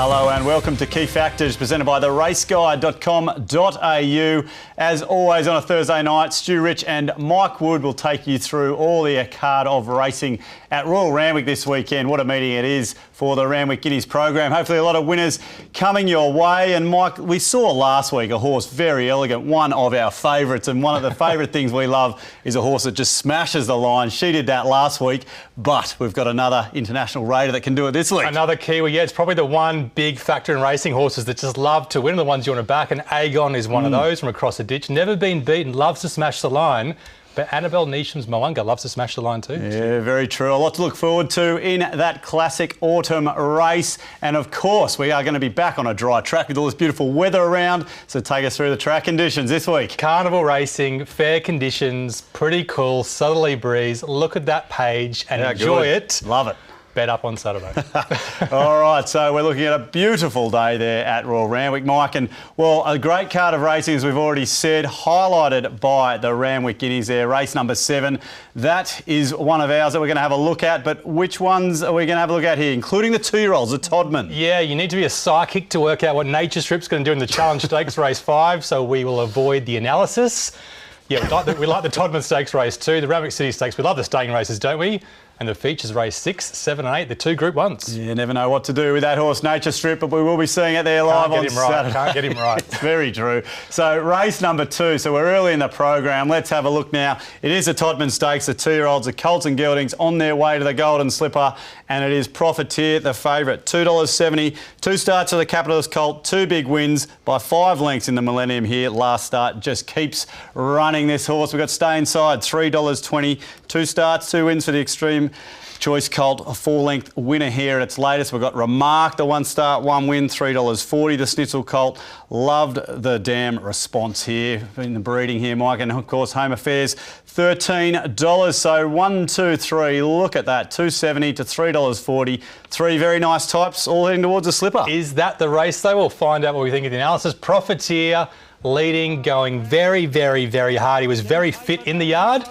Hello and welcome to Key Factors, presented by theraceguide.com.au. As always on a Thursday night, Stu Rich and Mike Wood will take you through all the card of racing at Royal Randwick this weekend. What a meeting it is for the Randwick Guineas program. Hopefully a lot of winners coming your way. And Mike, we saw last week a horse, very elegant, one of our favourites. And one of the favourite things we love is a horse that just smashes the line. She did that last week, but we've got another international raider that can do it this week. Another Kiwi, yeah, it's probably the one big factor in racing, horses that just love to win, the ones you want to back, and Aegon is one of those from across the ditch. Never been beaten, loves to smash the line. But Annabelle Neesham's Moanga loves to smash the line too. Yeah, very true. A lot to look forward to in that classic autumn race. And of course, we are going to be back on a dry track with all this beautiful weather around. So take us through the track conditions this week. Carnival racing, fair conditions, pretty cool, southerly breeze. Look at that page and enjoy it. Love it. Bet up on Saturday. All right, so we're looking at a beautiful day there at Royal Randwick, Mike, and well, a great card of racing, as we've already said, highlighted by the Randwick Guineas there, race number 7. That is one of ours that we're going to have a look at, but which ones are we going to have a look at here, including the 2-year-olds, the TODMAN? Yeah, you need to be a psychic to work out what Nature Strip's going to do in the Challenge Stakes race 5, so we will avoid the analysis. Yeah, we like the TODMAN Stakes race 2, the Randwick City Stakes. We love the staying races, don't we? And the features race 6, 7 and 8, the 2 Group 1s. You never know what to do with that horse, Nature Strip, but we will be seeing it there live on Saturday. Can't get him right. It's very true. So race number 2, so we're early in the program. Let's have a look now. It is the TODMAN Stakes, the 2-year-olds, the Colts and Geldings on their way to the Golden Slipper, and it is Profiteer, the favourite, $2.70. 2 starts for the Capitalist Colt, 2 big wins by 5 lengths in the Millennium here. Last start just keeps running this horse. We've got Stay Inside, $3.20. 2 starts, 2 wins for the Extreme Choice Colt, a 4-length winner here at its latest. We've got Remark, the 1 start, 1 win, $3.40. The Schnitzel Colt, loved the damn response here in the breeding here, Mike. And of course, Home Affairs, $13. So 1, 2, 3, look at that, $2.70 to $3.40. 3 very nice types, all heading towards a slipper. Is that the race though? We'll find out what we think of the analysis. Profiteer leading, going very, very, very hard. He was very fit in the yard,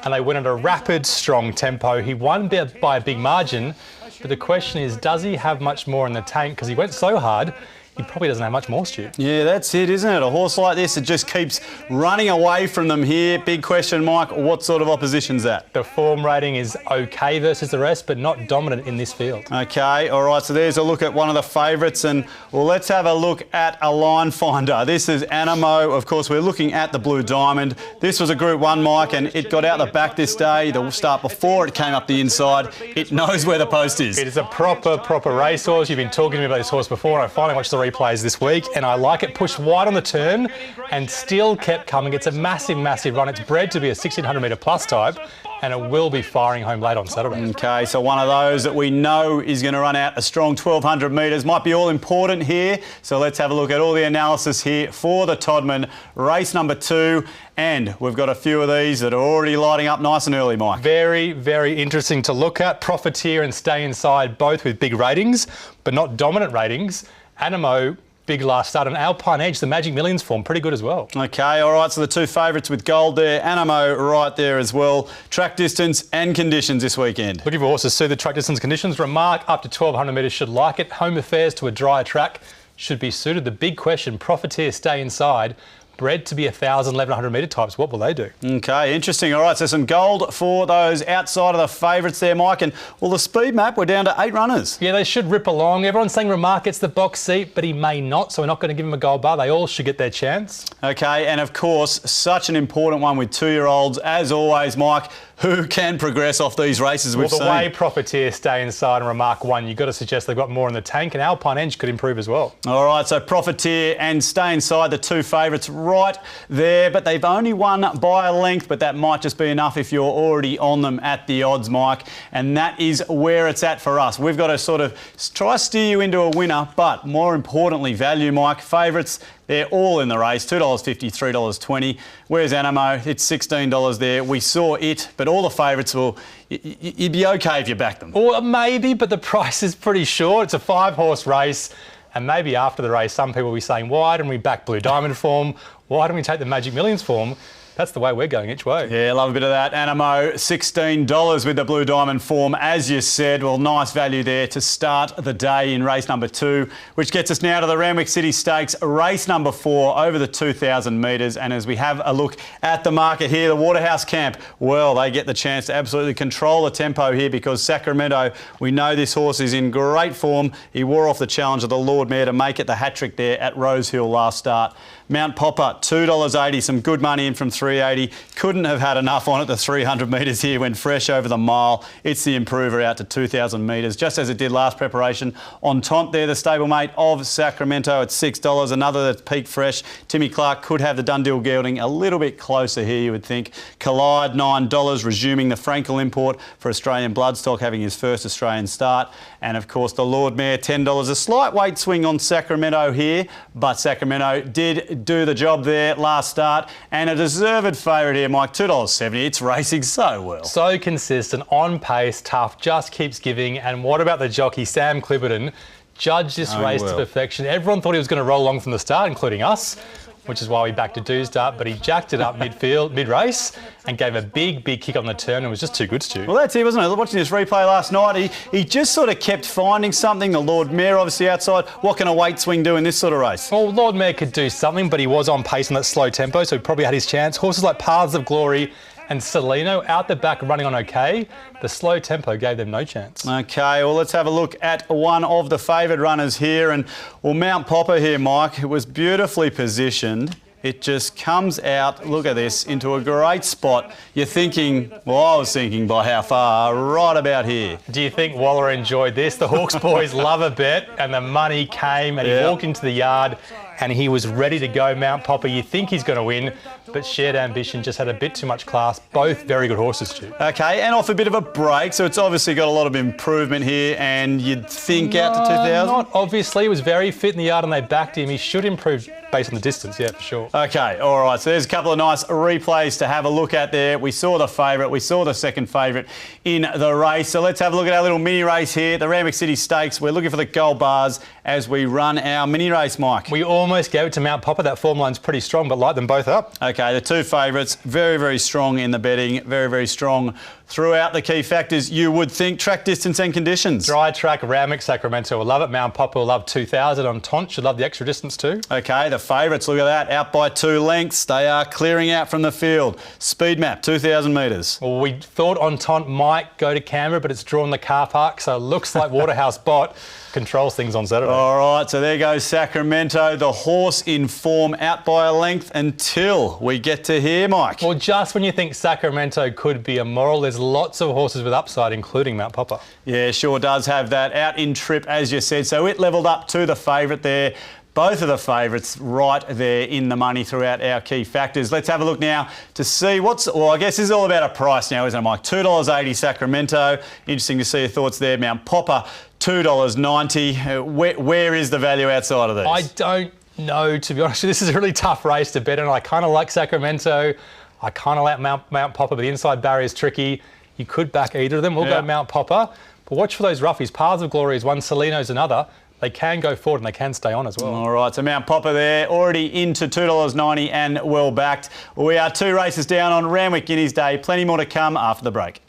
and they went at a rapid, strong tempo. He won by a big margin, but the question is, does he have much more in the tank? Because he went so hard, he probably doesn't have much more, Stu. Yeah, that's it, isn't it? A horse like this, it just keeps running away from them here. Big question, Mike, what sort of opposition's that? The form rating is okay versus the rest, but not dominant in this field. Okay, all right, so there's a look at one of the favourites, and well, let's have a look at a line finder. This is Animo. Of course, we're looking at the Blue Diamond. This was a Group 1, Mike, and it got out the back this day. The start before it came up the inside. It knows where the post is. It is a proper racehorse. You've been talking to me about this horse before, and I finally watched the replays this week, and I like it. Pushed wide on the turn and still kept coming. It's a massive run. It's bred to be a 1600 metre plus type, and it will be firing home late on Saturday. Okay, so one of those that we know is going to run out a strong 1200 metres. Might be all important here, so let's have a look at all the analysis here for the TODMAN, race number 2. And we've got a few of these that are already lighting up nice and early, Mike. Very, very interesting to look at. Profiteer and Stay Inside, both with big ratings, but not dominant ratings. Animo, big last start, and Alpine Edge, the Magic Millions form, pretty good as well. Okay, all right, so the 2 favourites with gold there. Animo right there as well. Track distance and conditions this weekend. Looking for horses suit the track distance conditions. Remark up to 1200 metres should like it. Home Affairs to a drier track should be suited. The big question, Profiteer, Stay Inside, bred to be 1,000, 1,100 metre types. What will they do? Okay, interesting. All right, so some gold for those outside of the favourites there, Mike. And, well, the speed map, we're down to 8 runners. Yeah, they should rip along. Everyone's saying Remark gets the box seat, but he may not, so we're not going to give him a gold bar. They all should get their chance. Okay, and of course, such an important one with 2-year-olds. As always, Mike, who can progress off these races we've seen? Well, the way Profiteer, Stay Inside and Remark won, you've got to suggest they've got more in the tank, and Alpine Edge could improve as well. All right, so Profiteer and Stay Inside, the 2 favourites right there, but they've only won by a length, but that might just be enough if you're already on them at the odds, Mike, and that is where it's at for us. We've got to sort of try to steer you into a winner, but more importantly, value, Mike. Favourites, they're all in the race, $2.50, $3.20. Where's Animo? It's $16 there. We saw it, but all the favourites will... You'd be okay if you back them. Or maybe, but the price is pretty short. It's a 5-horse race, and maybe after the race, some people will be saying, why didn't we back Blue Diamond form? Why didn't we take the Magic Millions form? That's the way we're going each way. Yeah, love a bit of that. Animo, $16 with the Blue Diamond form, as you said. Well, nice value there to start the day in race number 2, which gets us now to the Randwick City Stakes, race number 4 over the 2,000 metres. And as we have a look at the market here, the Waterhouse camp, well, they get the chance to absolutely control the tempo here because Sacramento, we know this horse is in great form. He wore off the challenge of the Lord Mayor to make it the hat-trick there at Rosehill last start. Mount Popper, $2.80, some good money in from 380. Couldn't have had enough on it, the 300 metres here, went fresh over the mile. It's the improver out to 2,000 metres, just as it did last preparation. Entente there, the stablemate of Sacramento at $6. Another that's peaked fresh. Timmy Clark could have the Dundee gelding a little bit closer here, you would think. Collide, $9, resuming the Frankel import for Australian Bloodstock, having his first Australian start. And of course, the Lord Mayor, $10. A slight weight swing on Sacramento here, but Sacramento did do the job there last start, and a deserved favourite here, Mike, $2.70. It's racing so well. So consistent, on pace, tough, just keeps giving. And what about the jockey, Sam Clipperton? Judged this race to perfection. Everyone thought he was going to roll along from the start, including us, which is why we backed a do start, but he jacked it up mid-race and gave a big kick on the turn and was just too good, Stu. Well, that's it, wasn't it? Watching this replay last night, he just sort of kept finding something. The Lord Mayor obviously outside. What can a weight swing do in this sort of race? Well, Lord Mayor could do something, but he was on pace in that slow tempo, so he probably had his chance. Horses like Paths of Glory and Celino out the back running on okay. The slow tempo gave them no chance. Okay, well, let's have a look at one of the favoured runners here. And, well, Mount Popper here, Mike, it was beautifully positioned. It just comes out, look at this, into a great spot. You're thinking, well, I was thinking by how far, right about here. Do you think Waller enjoyed this? The Hawks boys love a bet, and the money came, and he walked into the yard, and he was ready to go. Mount Popper, you think he's going to win, but Shared Ambition just had a bit too much class. Both very good horses, Stu. Okay, and off a bit of a break, so it's obviously got a lot of improvement here, and you'd think out to 2,000? Not obviously. He was very fit in the yard, and they backed him. He should improve based on the distance, yeah, for sure. Okay, all right, so there's a couple of nice replays to have a look at there. We saw the favourite, we saw the second favourite in the race. So let's have a look at our little mini race here, the Randwick City Stakes. We're looking for the gold bars as we run our mini race, Mike. We almost gave it to Mount Popper. That form line's pretty strong, but light them both up. Okay, the two favourites, very strong in the betting, very strong throughout the key factors, you would think. Track distance and conditions. Dry track, Randwick, Sacramento will love it. Mount Popper will love 2,000. Entente should love the extra distance too. Okay, the favourites, look at that, out by 2 lengths. They are clearing out from the field. Speed map, 2,000 metres. Well, we thought Entente might go to Canberra, but it's drawn the car park, so it looks like Waterhouse Bot controls things on Saturday. All right, so there goes Sacramento, the horse in form, out by a length until we get to here, Mike. Well, just when you think Sacramento could be immoral, there's lots of horses with upside, including Mount Popper. Yeah, sure does have that. Out in trip, as you said, so it levelled up to the favourite there. Both of the favourites right there in the money throughout our key factors. Let's have a look now to see what's... Well, I guess this is all about a price now, isn't it, Mike? $2.80 Sacramento. Interesting to see your thoughts there. Mount Popper, $2.90. Where is the value outside of these? I don't know, to be honest. This is a really tough race to bet on. I kind of like Sacramento. I kind of like Mount Popper, but the inside barrier is tricky. You could back either of them. We'll go Mount Popper. But watch for those roughies. Paths of Glory is one, Celino's another. They can go forward and they can stay on as well. All right, so Mount Popper there, already into $2.90 and well backed. We are 2 races down on Randwick Guineas Day. Plenty more to come after the break.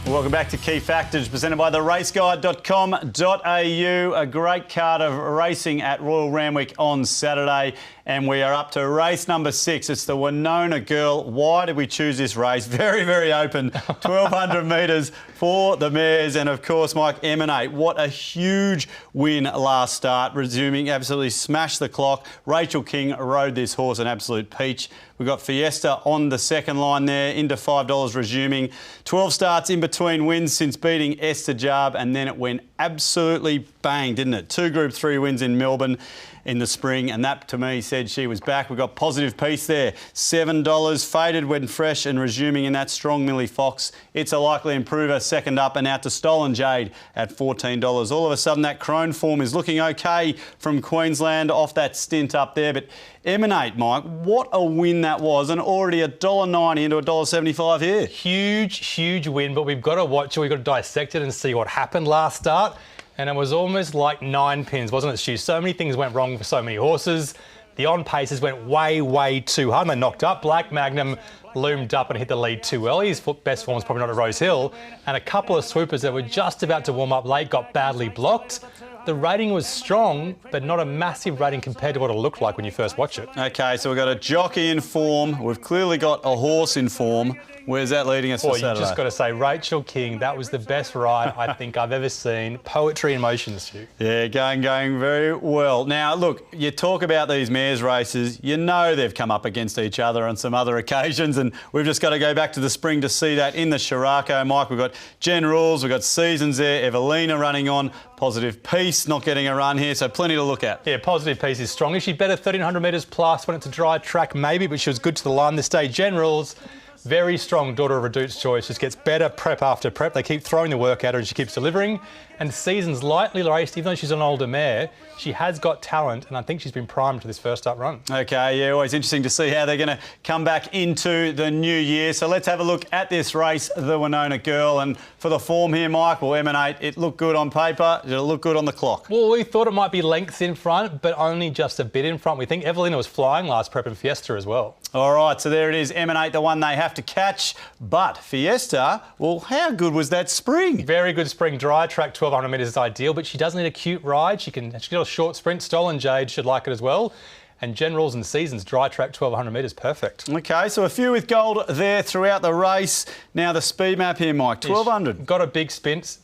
Welcome back to Key Factors, presented by theraceguide.com.au. A great card of racing at Royal Randwick on Saturday, and we are up to race number 6. It's the Wenonah Girl. Why did we choose this race? Very open, 1,200 metres for the mares, and of course, Mike, Emanate. What a huge win last start, resuming, absolutely smashed the clock. Rachel King rode this horse, an absolute peach. We've got Fiesta on the second line there, into $5 resuming. 12 starts in between wins since beating Esther Jarb, and then it went absolutely bang, didn't it? 2 Group 3 wins in Melbourne. in the spring, and that to me said she was back. We've got Positive Peace there, $7, faded when fresh and resuming in that strong Millie Fox. It's a likely improver, second up, and out to Stolen Jade at $14. All of a sudden that Crone form is looking okay from Queensland off that stint up there, but Emanate, Mike, what a win that was, and already $1.90 into $1.75 here. Huge win, but we've got to watch it, we've got to dissect it and see what happened last start. And it was almost like 9 pins, wasn't it, Stu? So many things went wrong for so many horses. The on-paces went way too hard. And they knocked up. Black Magnum loomed up and hit the lead too early. His best form was probably not at Rose Hill. And a couple of swoopers that were just about to warm up late got badly blocked. The rating was strong, but not a massive rating compared to what it looked like when you first watch it. OK, so we've got a jockey in form. We've clearly got a horse in form. Where's that leading us for Saturday? You just got to say, Rachel King, that was the best ride I think I've ever seen. Poetry in motion, Stu. Yeah, going very well. Now, look, you talk about these mares races, you know they've come up against each other on some other occasions, and we've just got to go back to the spring to see that in the Shirako, Mike. We've got Jen Rules, we've got Seasons there, Evelina running on, Positive Peace not getting a run here, so plenty to look at. Yeah, Positive Peace is strong. Is she better 1,300 metres plus when it's a dry track? Maybe, but she was good to the line this day. Jen Rules, very strong daughter of Reduced Choice, just gets better prep after prep. They keep throwing the work at her and she keeps delivering. And Seasons lightly raced, even though she's an older mare, she has got talent, and I think she's been primed for this first up run. OK, yeah, always interesting to see how they're going to come back into the new year. So let's have a look at this race, the Winona Girl. And for the form here, Mike, will Emanate, it looked good on paper, did it look good on the clock? Well, we thought it might be lengths in front, but only just a bit in front. We think Evelina was flying last prep and Fiesta as well. All right, so there it is, Emanate, the one they have to catch. But Fiesta, well, how good was that spring? Very good spring. Dry track, 1,200 metres is ideal, but she does need a cute ride. She can get a short sprint. Stolen Jade should like it as well. And Generals and Seasons, dry track, 1,200 metres, perfect. OK, so a few with gold there throughout the race. Now the speed map here, Mike, 1,200. Got a big sprint.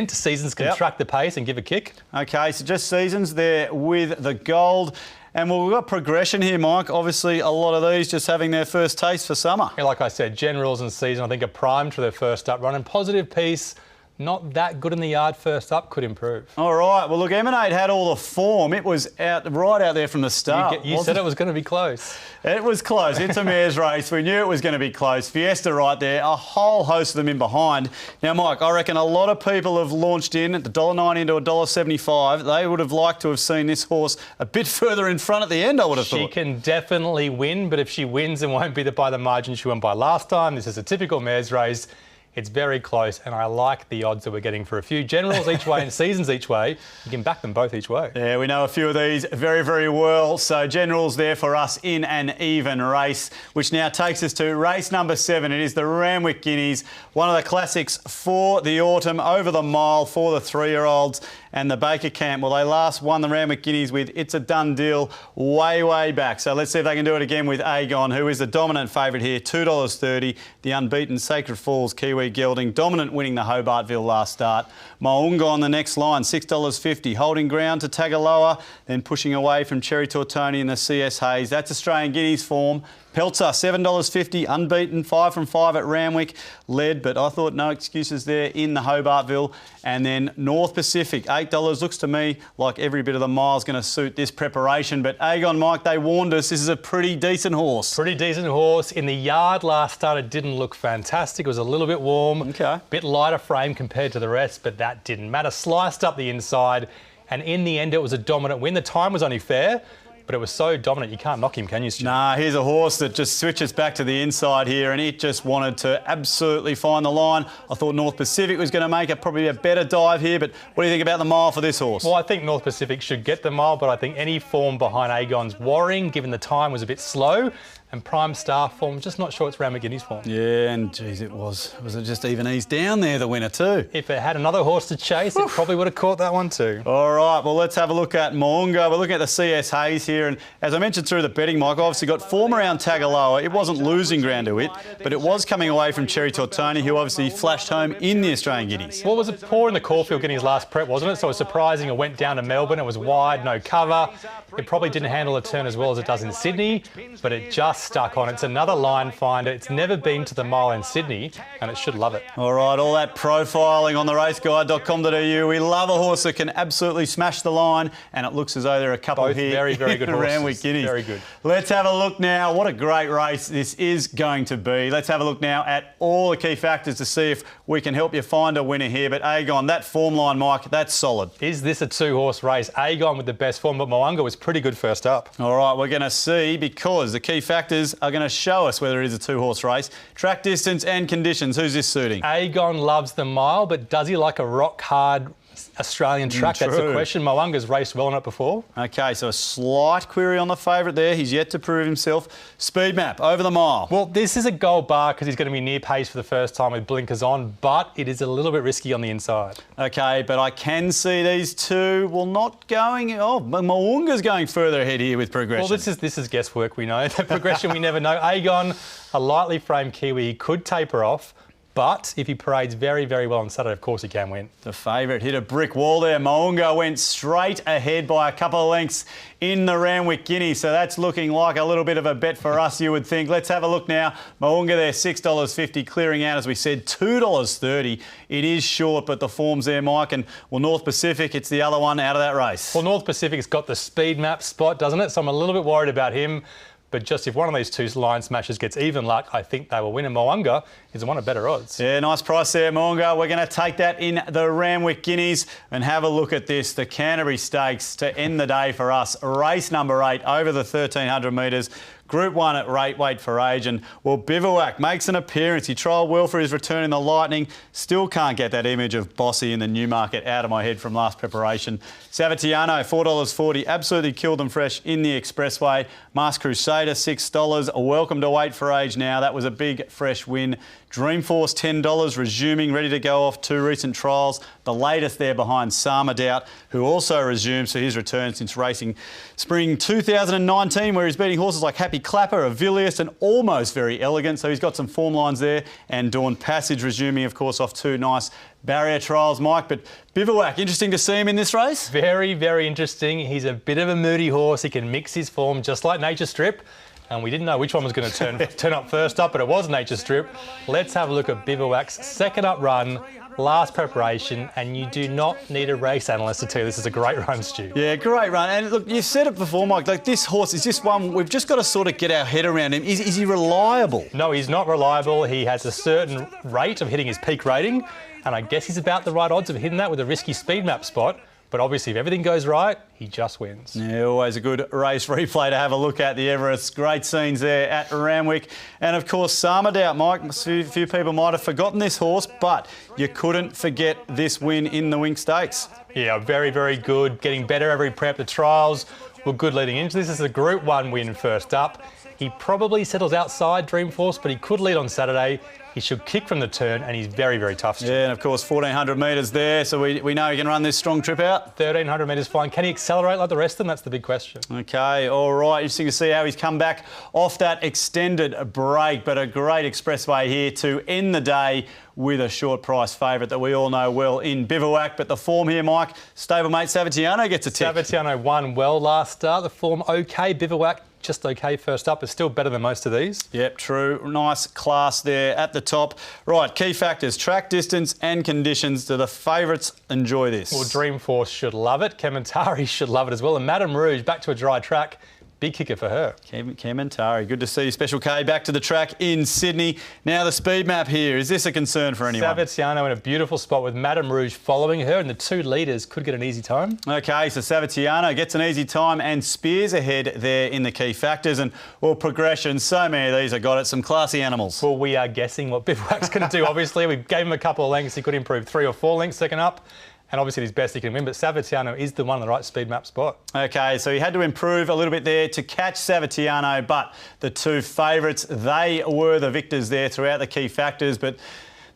Seasons can track the pace and give a kick. OK, so just Seasons there with the gold. And well, we've got progression here, Mike. Obviously, a lot of these just having their first taste for summer. Yeah, like I said, Generals and Season, I think, are primed for their first up run. And Positive Peace, not that good in the yard first up, could improve. All right. Well, look, Emanate had all the form. It was right out there from the start. You said it was going to be close. It was close. It's a mare's race. We knew it was going to be close. Fiesta right there, a whole host of them in behind. Now, Mike, I reckon a lot of people have launched in at the $1.90 into $1.75. They would have liked to have seen this horse a bit further in front at the end, I would have thought. She can definitely win, but if she wins, it won't be by the margin she won by last time. This is a typical mare's race. It's very close, and I like the odds that we're getting for a few Generals each way and Seasons each way. You can back them both each way. Yeah, we know a few of these very well. So Generals there for us in an even race, which now takes us to race number 7. It is the Randwick Guineas, one of the classics for the autumn, over the mile for the 3-year-olds. And the Baker camp, well, they last won the Randwick Guineas with It's a Done Deal way back. So let's see if they can do it again with Aegon, who is the dominant favourite here, $2.30. The unbeaten Sacred Falls Kiwi gelding, dominant, winning the Hobartville last start. Mounga on the next line, $6.50. Holding ground to Tagaloa, then pushing away from Cherry Tortoni and the CS Hayes. That's Australian Guineas form. Peltzer, $7.50, unbeaten, 5 from 5 at Randwick, led, but I thought no excuses there in the Hobartville. And then North Pacific, $8, looks to me like every bit of the mile's going to suit this preparation. But Aegon, Mike, they warned us this is a pretty decent horse. Pretty decent horse. In the yard last start, it didn't look fantastic. It was a little bit warm, bit lighter frame compared to the rest, but that didn't matter. Sliced up the inside, and in the end, it was a dominant win. The time was only fair, but it was so dominant, you can't knock him, can you, Stu? Nah, here's a horse that just switches back to the inside here, and it just wanted to absolutely find the line. I thought North Pacific was going to make probably a better dive here, but what do you think about the mile for this horse? Well, I think North Pacific should get the mile, but I think any form behind Aegon's worrying, given the time was a bit slow. And Prime Star form, just not sure it's Randwick Guineas form. Yeah, and geez, it was. Was it just even eased down there, the winner too? If it had another horse to chase, it probably would have caught that one too. All right, well, let's have a look at Mounga. We're looking at the CS Hayes here, and as I mentioned through the betting, Mike, obviously got form around Tagaloa. It wasn't losing ground to it, but it was coming away from Cherry Tortoni, who obviously flashed home in the Australian Guineas. Well, was it poor in the Caulfield Guineas last prep, wasn't it? So it was surprising it went down to Melbourne. It was wide, no cover. It probably didn't handle a turn as well as it does in Sydney, but it just just stuck on. It's another line finder. It's never been to the mile in Sydney, and it should love it. All right, all that profiling on the raceguide.com.au. We love a horse that can absolutely smash the line, and it looks as though there are a couple Both here. very, very good horses. Randwick Guineas. Very good. Let's have a look now. What a great race this is going to be. Let's have a look now at all the key factors to see if we can help you find a winner here. But Agon, that form line, Mike, that's solid. Is this a two-horse race? Agon with the best form, but Mo'unga was pretty good first up. All right, we're going to see, because the key factors are going to show us whether it is a two-horse race. Track distance and conditions. Who's this suiting? Agon loves the mile, but does he like a rock-hard Australian track? That's the question. Mo'unga's raced well on it before. OK, so a slight query on the favourite there. He's yet to prove himself. Speed map, over the mile. Well, this is a gold bar because he's going to be near pace for the first time with blinkers on, but it is a little bit risky on the inside. OK, but I can see these two, well, not going... Oh, Mo'unga's going further ahead here with progression. Well, this is guesswork, we know. The progression, we never know. Agon, a lightly framed Kiwi, he could taper off. But if he parades very, very well on Saturday, of course he can win. The favourite hit a brick wall there. Mo'unga went straight ahead by a couple of lengths in the Randwick Guineas. So that's looking like a little bit of a bet for us, you would think. Let's have a look now. Mo'unga there, $6.50, clearing out, as we said, $2.30. It is short, but the form's there, Mike. And, well, North Pacific, it's the other one out of that race. Well, North Pacific's got the speed map spot, doesn't it? So I'm a little bit worried about him. But just if one of these two line smashers gets even luck, I think they will win. And Mo'unga is one of better odds. Yeah, nice price there, Mo'unga. We're going to take that in the Randwick Guineas and have a look at this. The Canterbury Stakes to end the day for us. Race number 8 over the 1,300 metres. Group 1 at weight for age. And, well, Bivouac makes an appearance. He trialled well for his return in the Lightning. Still can't get that image of Bossy in the Newmarket out of my head from last preparation. Savatiano, $4.40. Absolutely killed them fresh in the Expressway. Masked Crusader, $6. Welcome to weight for age now. That was a big, fresh win. Dreamforce, $10, resuming, ready to go off 2 recent trials. The latest there behind Sama Doubt, who also resumes for his return since racing spring 2019, where he's beating horses like Happy Clapper, Avilius, and Almost Very Elegant. So he's got some form lines there. And Dawn Passage resuming, of course, off 2 nice barrier trials, Mike. But Bivouac, interesting to see him in this race. Very, very interesting. He's a bit of a moody horse. He can mix his form just like Nature Strip. And we didn't know which one was going to turn up first up, but it was Nature Strip. Let's have a look at Bivouac's second up run, last preparation, and you do not need a race analyst to tell you this is a great run, Stu. Yeah, great run. And look, you said it before, Mike, like this horse is just one, we've just got to sort of get our head around him. Is he reliable? No, he's not reliable. He has a certain rate of hitting his peak rating, and I guess he's about the right odds of hitting that with a risky speed map spot. But obviously, if everything goes right, he just wins. Yeah, always a good race replay to have a look at, the Everest. Great scenes there at Randwick. And, of course, Sama Doubt, Mike. A few people might have forgotten this horse, but you couldn't forget this win in the Wink Stakes. Yeah, very, very good. Getting better every prep. The trials were good leading into this. This is a Group 1 win first up. He probably settles outside Dreamforce, but he could lead on Saturday. He should kick from the turn, and he's very, very tough. Yeah, and of course, 1,400 metres there, so we know he can run this strong trip out. 1,300 metres fine. Can he accelerate like the rest of them? That's the big question. OK, all right. Interesting to see how he's come back off that extended break, but a great Expressway here to end the day with a short price favourite that we all know well in Bivouac. But the form here, Mike, stablemate Savatiano gets a tick. Savatiano won well last start. The form OK. Bivouac just OK first up. It's still better than most of these. Yep, true. Nice class there at the top. Right, key factors, track distance and conditions. Do the favourites enjoy this? Well, Dreamforce should love it. Kementari should love it as well. And Madame Rouge, back to a dry track. Big kicker for her. Kementari, good to see you. Special K back to the track in Sydney. Now the speed map here. Is this a concern for anyone? Savatiano in a beautiful spot with Madame Rouge following her, and the 2 leaders could get an easy time. OK, so Savatiano gets an easy time and spears ahead there in the key factors. And, well, progression, so many of these have got it. Some classy animals. Well, we are guessing what Bivouac's going to do, obviously. We gave him a couple of lengths. He could improve 3 or 4 lengths second up. And obviously his best he can win, but Savatiano is the one in the right speed map spot. OK, so he had to improve a little bit there to catch Savatiano, but the 2 favourites, they were the victors there throughout the key factors. But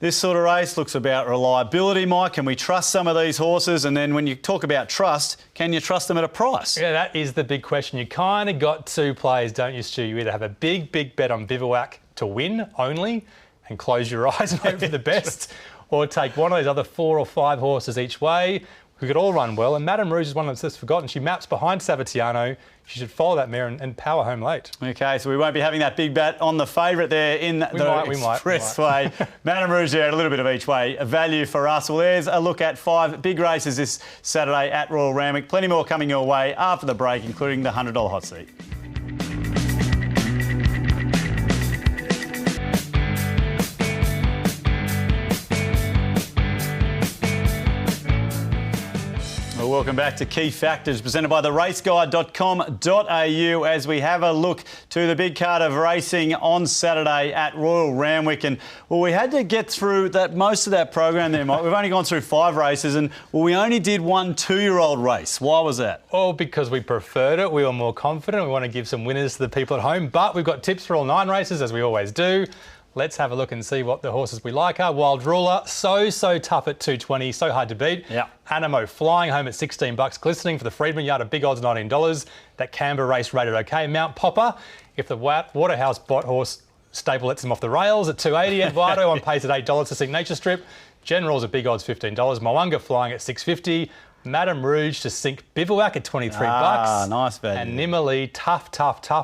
this sort of race looks about reliability, Mike. Can we trust some of these horses? And then when you talk about trust, can you trust them at a price? Yeah, that is the big question. You kind of got 2 players, don't you, Stu? You either have a big, big bet on Bivouac to win only and close your eyes and hope for the best, or take one of those other 4 or 5 horses each way. who could all run well, and Madame Rouge is one of them that's forgotten. She maps behind Savatiano. She should follow that mare and power home late. Okay, so we won't be having that big bet on the favourite there in the Expressway. Madame Rouge there, a little bit of each way. A value for us. Well, there's a look at 5 big races this Saturday at Royal Randwick. Plenty more coming your way after the break, including the $100 hot seat. Welcome back to Key Factors, presented by theraceguide.com.au, as we have a look to the big card of racing on Saturday at Royal Randwick. And, well, we had to get through most of that program there, Mike. We've only gone through 5 races and, well, we only did one 2-year-old race. Why was that? Well, because we preferred it. We were more confident. We want to give some winners to the people at home. But we've got tips for all 9 races, as we always do. Let's have a look and see what the horses we like are. Wild Ruler, so tough at 220, so hard to beat. Yeah. Animo flying home at $16, glistening for the Freedman Yard at big odds $19. That Canberra race rated okay. Mount Popper, if the Waterhouse Bot horse staple lets him off the rails at $2.80. Eduardo on pace at $8 to Sink Nature Strip. General's at big odds $15. Moanga flying at $6.50. Madame Rouge to Sink Bivouac at $23. Nice value. And Nimmerly, tough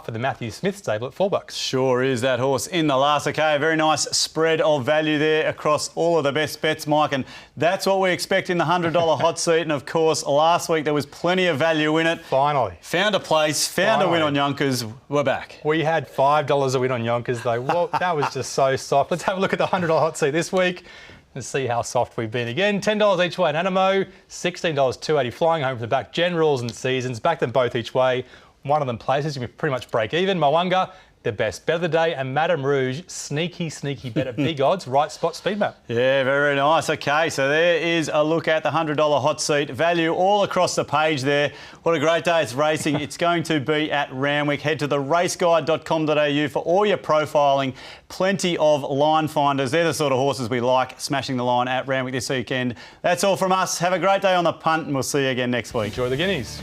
for the Matthew Smith stable at $4. Sure is that horse in the last. Okay, a very nice spread of value there across all of the best bets, Mike. And that's what we expect in the $100 hot seat. And, of course, last week there was plenty of value in it. Finally. Found a place, found a win on Yonkers. We're back. We had $5 a win on Yonkers, though. Well, that was just so soft. Let's have a look at the $100 hot seat this week and see how soft we've been again. $10 each way in Animo, $16 $2.80 flying home from the back. Generals and Seasons, back them both each way. One of them places, you can pretty much break even. Moanga, the best bet of the day, and Madame Rouge, sneaky bet at big odds, right spot speed map. Yeah, very nice. Okay, so there is a look at the $100 hot seat. Value all across the page there. What a great day it's racing. It's going to be at Randwick. Head to theraceguide.com.au for all your profiling. Plenty of line finders. They're the sort of horses we like, smashing the line at Randwick this weekend. That's all from us. Have a great day on the punt, and we'll see you again next week. Enjoy the Guineas.